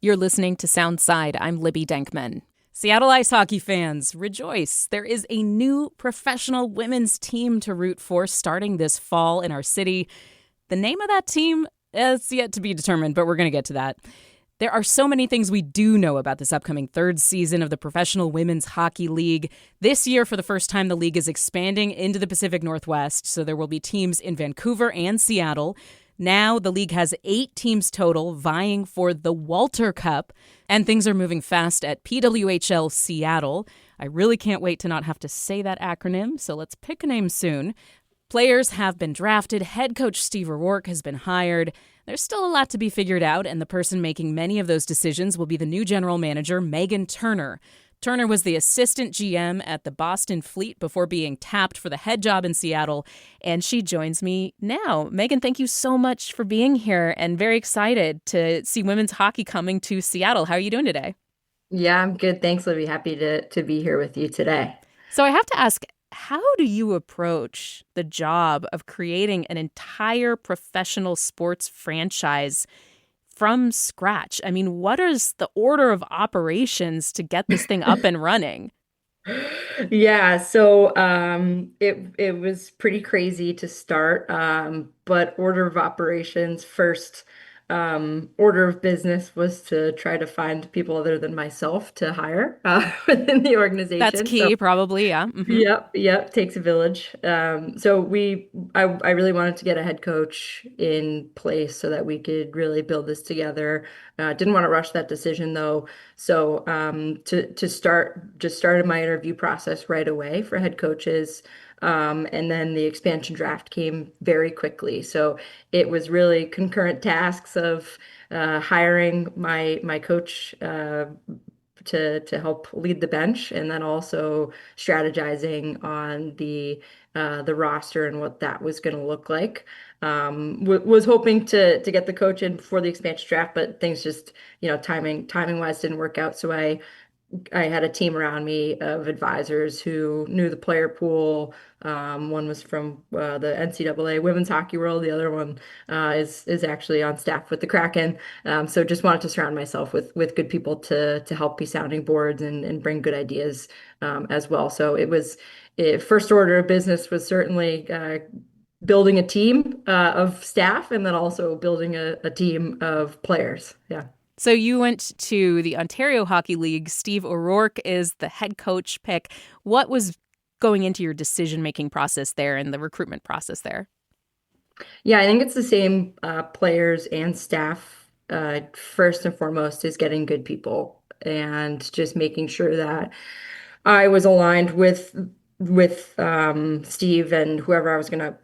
You're listening to Soundside. I'm Libby Denkman. Seattle ice hockey fans, rejoice. There is a new professional women's team to root for starting this fall in our city. The name of that team is yet to be determined, but we're going to get to that. There are so many things we do know about this upcoming third season of the Professional Women's Hockey League. This year, for the first time, the league is expanding into the Pacific Northwest, so there will be teams in Vancouver and Seattle. Now, the league has 8 teams total vying for the Walter Cup, and things are moving fast at PWHL Seattle. I really can't wait to not have to say that acronym, so let's pick a name soon. Players have been drafted. Head coach Steve O'Rourke has been hired. There's still a lot to be figured out, and the person making many of those decisions will be the new general manager, Meghan Turner. Turner was the assistant GM at the Boston Fleet before being tapped for the head job in Seattle, and she joins me now. Meghan, thank you so much for being here, and very excited to see women's hockey coming to Seattle. How are you doing today? Yeah, I'm good. Thanks, Libby. Happy to be here with you today. So I have to ask, how do you approach the job of creating an entire professional sports franchise from scratch? I mean, what is the order of operations to get this thing up and running? Yeah, so it was pretty crazy to start, but order of operations first, order of business was to try to find people other than myself to hire within the That's organization. So key, probably, yeah. yep, takes a village. I really wanted to get a head coach in place so that we could really build this together. Didn't want to rush that decision though. So to start, just started my interview process right away for head coaches. And then the expansion draft came very quickly. So it was really concurrent tasks of hiring my coach to help lead the bench, and then also strategizing on the roster and what that was going to look like. Was hoping to get the coach in before the expansion draft, but things just timing wise didn't work out. So I had a team around me of advisors who knew the player pool. One was from the NCAA women's hockey world. The other one is actually on staff with the Kraken. So just wanted to surround myself with good people to help be sounding boards and bring good ideas as well. So first order of business was certainly building a team of staff and then also building a team of players. Yeah. So you went to the Ontario Hockey League. Steve O'Rourke is the head coach pick. What was going into your decision-making process there and the recruitment process there? Yeah, I think it's the same players and staff. First and foremost is getting good people and just making sure that I was aligned with Steve and whoever I was gonna,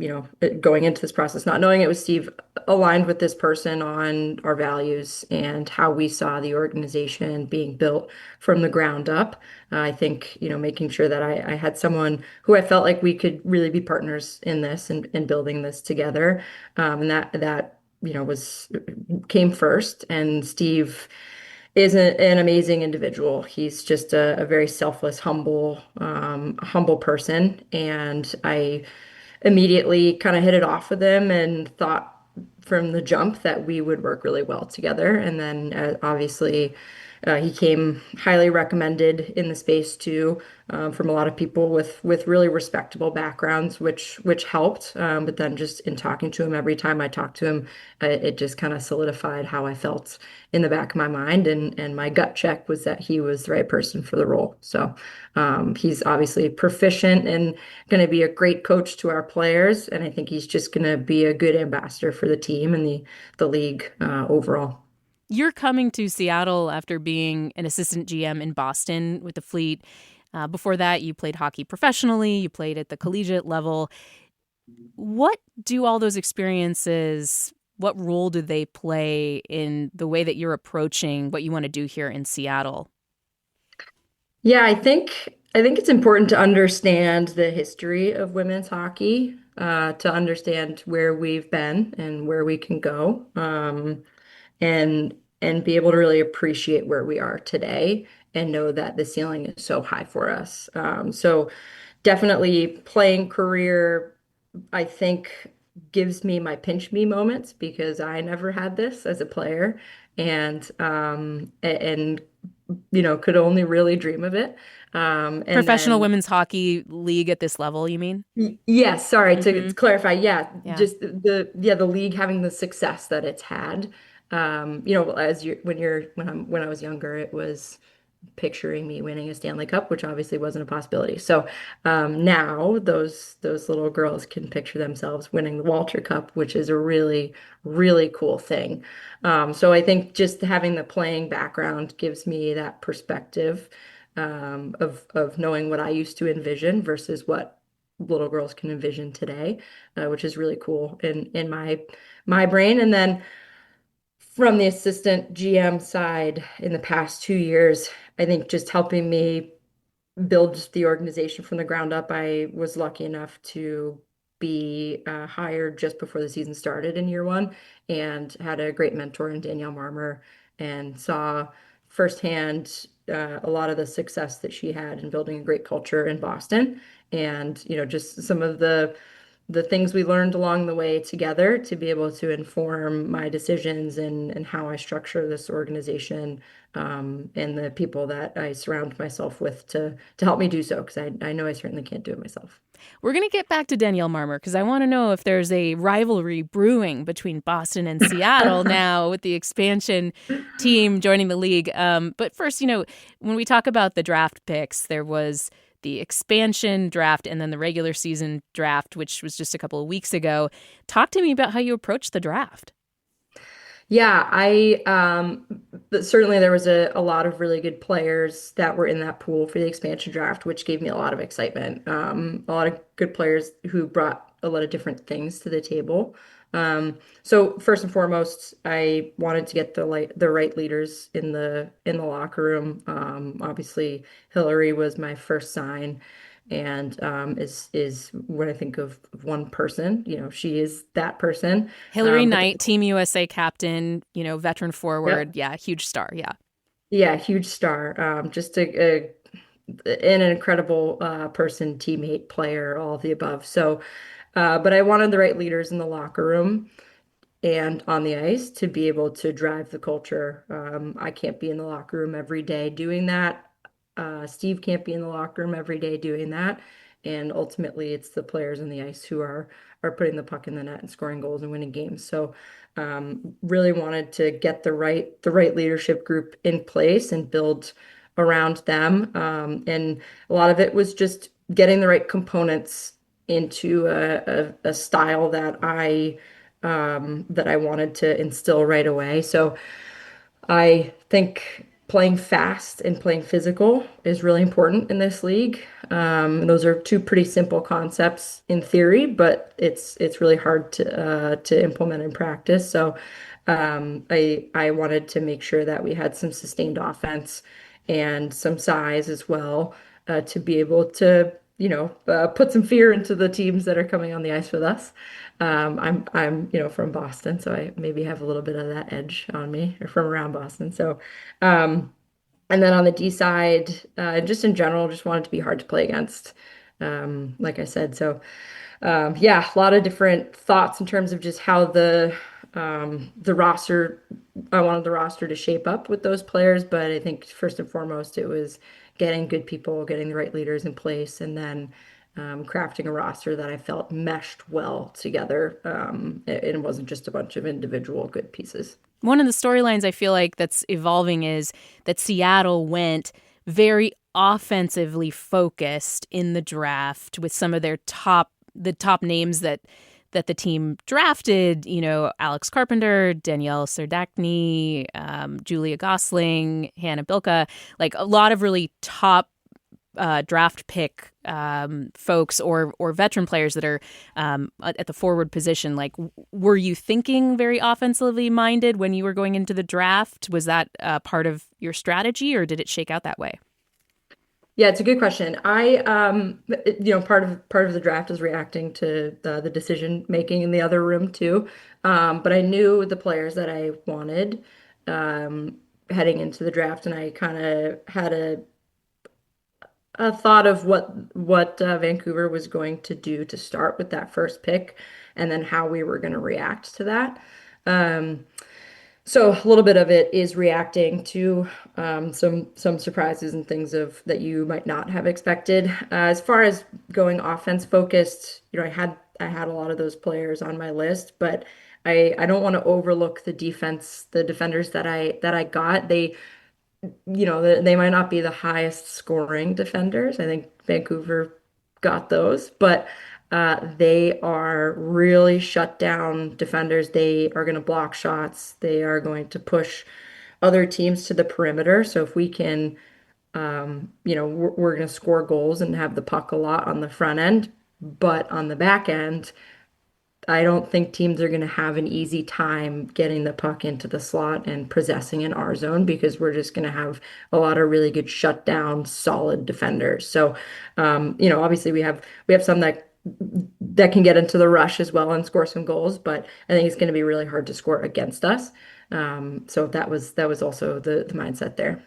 going into this process, not knowing it was Steve, aligned with this person on our values and how we saw the organization being built from the ground up. I think, making sure that I had someone who I felt like we could really be partners in this and building this together. And that was came first. And Steve is an amazing individual. He's just a very selfless, humble person. And I immediately kind of hit it off with him and thought from the jump that we would work really well together. And then obviously he came highly recommended in the space too, from a lot of people with really respectable backgrounds, which helped. But then just in talking to him, every time I talked to him, it just kind of solidified how I felt in the back of my mind, and my gut check was that he was the right person for the role. So he's obviously proficient and going to be a great coach to our players, and I think he's just going to be a good ambassador for the team and the league overall. You're coming to Seattle after being an assistant GM in Boston with the Fleet. Before that, you played hockey professionally. You played at the collegiate level. What do all those experiences, what role do they play in the way that you're approaching what you want to do here in Seattle? Yeah, I think it's important to understand the history of women's hockey, to understand where we've been and where we can go, and be able to really appreciate where we are today and know that the ceiling is so high for us. So definitely playing career, I think, gives me my pinch me moments because I never had this as a player. and could only really dream of it. And Professional then women's hockey league at this level, you mean? Yes, sorry to Mm-hmm. clarify. Yeah, Yeah. just the league having the success that it's had. As you when I was younger, it was picturing me winning a Stanley Cup, which obviously wasn't a possibility. So now those little girls can picture themselves winning the Walter Cup, which is a really, really cool thing. So I think just having the playing background gives me that perspective of knowing what I used to envision versus what little girls can envision today, which is really cool in my brain. And then from the assistant GM side in the past 2 years, I think just helping me build the organization from the ground up. I was lucky enough to be hired just before the season started in year one and had a great mentor in Danielle Marmer and saw firsthand a lot of the success that she had in building a great culture in Boston. And, just some of the things we learned along the way together to be able to inform my decisions and how I structure this organization and the people that I surround myself with to help me do so because I know I certainly can't do it myself. We're going to get back to Danielle Marmer because I want to know if there's a rivalry brewing between Boston and Seattle now with the expansion team joining the league. But first, when we talk about the draft picks, there was the expansion draft and then the regular season draft, which was just a couple of weeks ago. Talk to me about how you approached the draft. Yeah, but certainly there was a lot of really good players that were in that pool for the expansion draft, which gave me a lot of excitement. A lot of good players who brought a lot of different things to the table. So first and foremost, I wanted to get the right leaders in the locker room. Obviously, Hillary was my first sign and is when I think of one person, she is that person. Hillary But Knight, Team USA captain, veteran forward. Yep. Yeah, huge star. Yeah. Yeah, huge star. Just an incredible person, teammate, player, all of the above. So, but I wanted the right leaders in the locker room and on the ice to be able to drive the culture. I can't be in the locker room every day doing that. Steve can't be in the locker room every day doing that. And ultimately, it's the players on the ice who are putting the puck in the net and scoring goals and winning games. So, really wanted to get the right leadership group in place and build around them. And a lot of it was just getting the right components into a style that I wanted to instill right away. So I think playing fast and playing physical is really important in this league. Those are two pretty simple concepts in theory, but it's really hard to implement in practice. So I wanted to make sure that we had some sustained offense and some size as well to be able to put some fear into the teams that are coming on the ice with us. I'm from Boston, so I maybe have a little bit of that edge on me, or from around Boston. So, um, and then on the D side, just in general, just wanted to be hard to play against. Like I said, so yeah, a lot of different thoughts in terms of just how the roster, I wanted the roster to shape up with those players, but I think first and foremost it was getting good people, getting the right leaders in place, and then crafting a roster that I felt meshed well together. It wasn't just a bunch of individual good pieces. One of the storylines I feel like that's evolving is that Seattle went very offensively focused in the draft with some of their top names that the team drafted, Alex Carpenter, Danielle Serdachny, Julia Gosling, Hannah Bilka, like a lot of really top draft pick folks or veteran players that are at the forward position. Like, were you thinking very offensively minded when you were going into the draft? Was that part of your strategy, or did it shake out that way? Yeah, it's a good question. Part of the draft is reacting to the decision making in the other room too. But I knew the players that I wanted um, heading into the draft, and I kind of had a thought of what Vancouver was going to do to start with that first pick, and then how we were going to react to that. Um, So a little bit of it is reacting to some surprises and things of that you might not have expected. As far as going offense focused, I had a lot of those players on my list, but I don't want to overlook the defenders that I got. They might not be the highest scoring defenders. I think Vancouver got those, but they are really shut down defenders. They are going to block shots. They are going to push other teams to the perimeter. So if we can, we're going to score goals and have the puck a lot on the front end, but on the back end, I don't think teams are going to have an easy time getting the puck into the slot and possessing in our zone because we're just going to have a lot of really good shutdown, solid defenders. So, obviously we have some that can get into the rush as well and score some goals, but I think it's going to be really hard to score against us. So that was also the mindset there.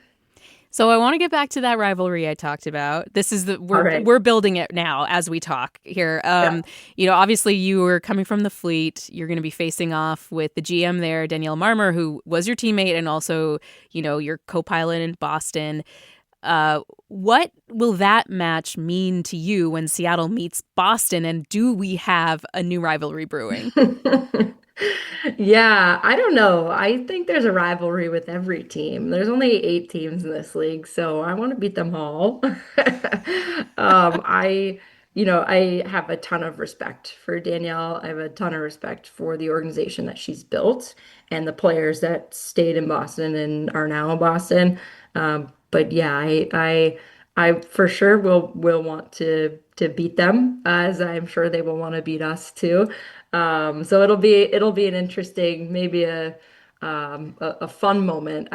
So I want to get back to that rivalry I talked about. This is the All we're right. we're building it now as we talk here. Yeah. Obviously you were coming from the Fleet. You're going to be facing off with the GM there, Danielle Marmer, who was your teammate and also, your co-pilot in Boston. What will that match mean to you when Seattle meets Boston? And do we have a new rivalry brewing? Yeah, I don't know. I think there's a rivalry with every team. There's only 8 teams in this league, so I want to beat them all. I have a ton of respect for Danielle. I have a ton of respect for the organization that she's built and the players that stayed in Boston and are now in Boston. But yeah, I for sure will want to beat them, as I'm sure they will want to beat us too. So it'll be an interesting, maybe a fun moment.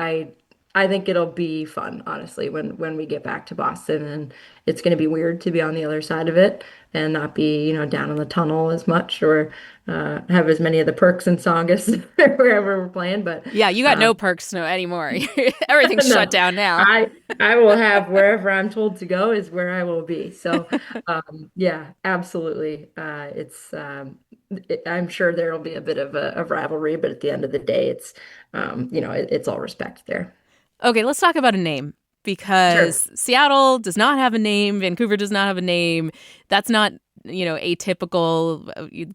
I think it'll be fun, honestly, when we get back to Boston, and it's going to be weird to be on the other side of it and not be, down in the tunnel as much or have as many of the perks and Songus wherever we're playing. But Yeah, you got no perks no anymore. Everything's shut no, down now. I will have wherever I'm told to go is where I will be. So, yeah, absolutely. I'm sure there will be a bit of a rivalry, but at the end of the day, it's all respect there. Okay, let's talk about a name Sure. because Seattle does not have a name. Vancouver does not have a name. That's not, atypical.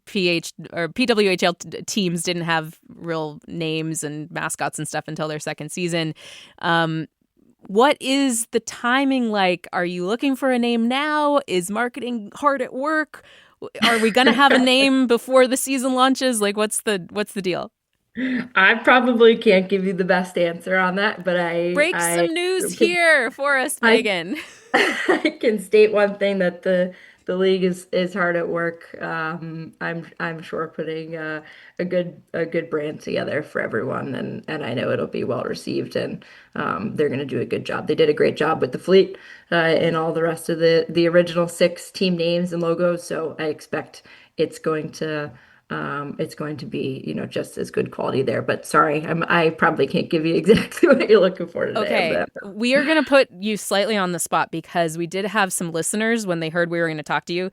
PH or PWHL teams didn't have real names and mascots and stuff until their second season. What is the timing like? Are you looking for a name now? Is marketing hard at work? Are we going to have a name before the season launches? Like, what's the deal? I probably can't give you the best answer on that, but Break some news here for us, I Megan. I can state one thing that the league is hard at work. I'm sure putting a good brand together for everyone, and I know it'll be well received, and they're going to do a good job. They did a great job with the fleet and all the rest of the original 6 team names and logos. So I expect it's going to it's going to be, just as good quality there. But sorry, I probably can't give you exactly what you're looking for today on Okay, that. we are going to put you slightly on the spot because we did have some listeners when they heard we were going to talk to you,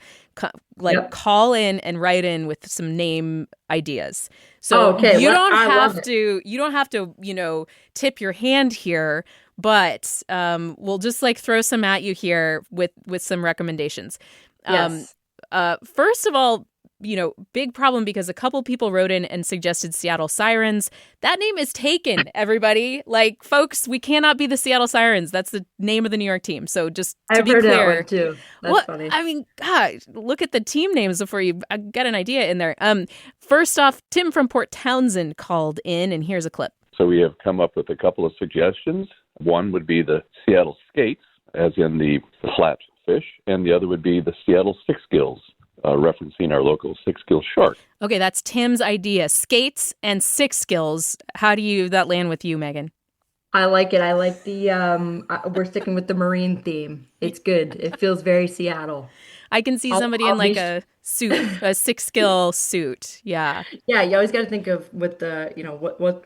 Yep. call in and write in with some name ideas. Oh, So okay. Well, I love it. you don't have to, tip your hand here, but we'll just throw some at you here with some recommendations. Um, Yes. First of all, big problem because a couple people wrote in and suggested Seattle Sirens. That name is taken, everybody. Folks, we cannot be the Seattle Sirens. That's the name of the New York team. So just to I've be heard that one clear, too. That's what funny. I mean, God, look at the team names before you get an idea in there. First off, Tim from Port Townsend called in, and here's a clip. So we have come up with a couple of suggestions. One would be the Seattle Skates, as in the flat fish, and the other would be the Seattle Six Gills, referencing our local Six Gill shark. Okay, that's Tim's idea. Skates and six skills. How do you that land with you, Megan? I like it. I like we're sticking with the marine theme. It's good. It feels very Seattle. I can see I'll somebody in I'll be a suit, a six skill suit. Yeah. Yeah, you always got to think of what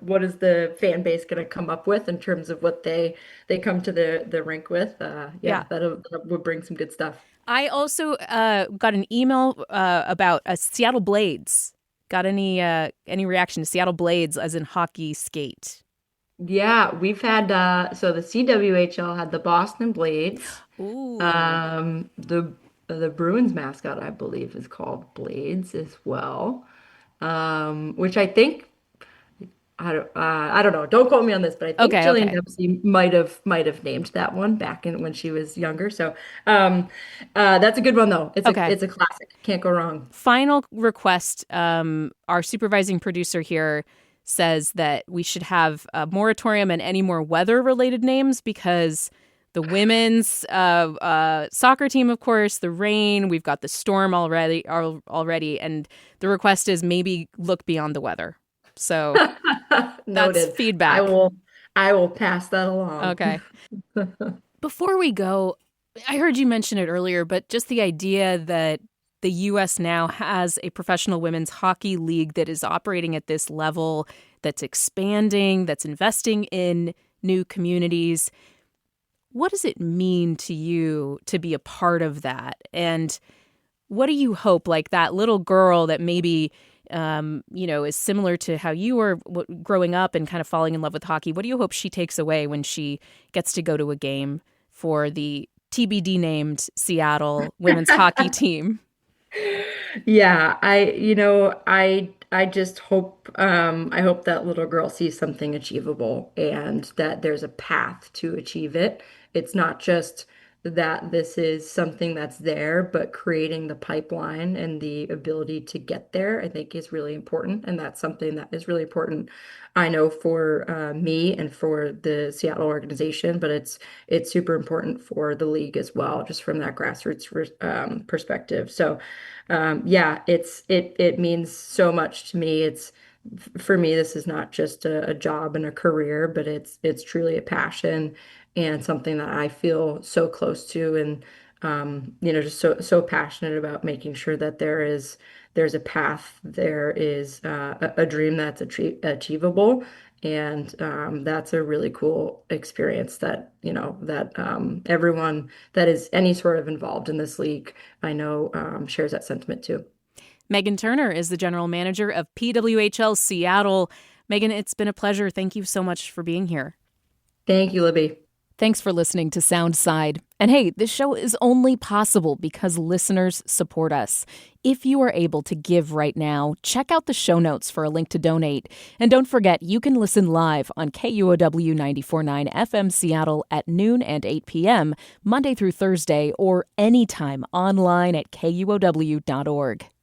what is the fan base going to come up with in terms of what they come to the rink with. Yeah. Yeah, that would bring some good stuff. I also got an email about Seattle Blades. got any reaction to Seattle Blades as in hockey skate? Yeah, we've had so the CWHL had the Boston Blades. Ooh. The Bruins mascot, I believe, is called Blades as well. Which I think I don't know. Don't quote me on this, but I think Okay, Jillian okay. Dempsey might have named that one back in when she was younger. So that's a good one though. Okay. It's a classic. Can't go wrong. Final request. Our supervising producer here says that we should have a moratorium on any more weather-related names because the women's soccer team, of course, the rain, we've got the storm already, and the request is maybe look beyond the weather. So that's Noted. I feedback. will I will pass that along. Okay. Before we go, I heard you mention it earlier, but just the idea that the U.S. now has a professional women's hockey league that is operating at this level, that's expanding, that's investing in new communities. What does it mean to you to be a part of that? And what do you hope, like that little girl that maybe, is similar to how you were growing up and kind of falling in love with hockey? What do you hope she takes away when she gets to go to a game for the TBD named Seattle women's hockey team? Yeah, I just hope I hope that little girl sees something achievable and that there's a path to achieve it. It's not just that this is something that's there, but creating the pipeline and the ability to get there, I think is really important. And that's something that is really important, I know, for me and for the Seattle organization, but it's super important for the league as well, just from that grassroots perspective. So yeah, it means so much to me. It's for me, this is not just a job and a career, but it's truly a passion and something that I feel so close to and just so passionate about making sure that there's a path, there is a dream that's achievable. And that's a really cool experience that, everyone that is any sort of involved in this league, I know, shares that sentiment too. Meghan Turner is the general manager of PWHL Seattle. Meghan, it's been a pleasure. Thank you so much for being here. Thank you, Libby. Thanks for listening to Soundside. And hey, this show is only possible because listeners support us. If you are able to give right now, check out the show notes for a link to donate. And don't forget, you can listen live on KUOW 94.9 FM Seattle at noon and 8 p.m., Monday through Thursday, or anytime online at KUOW.org.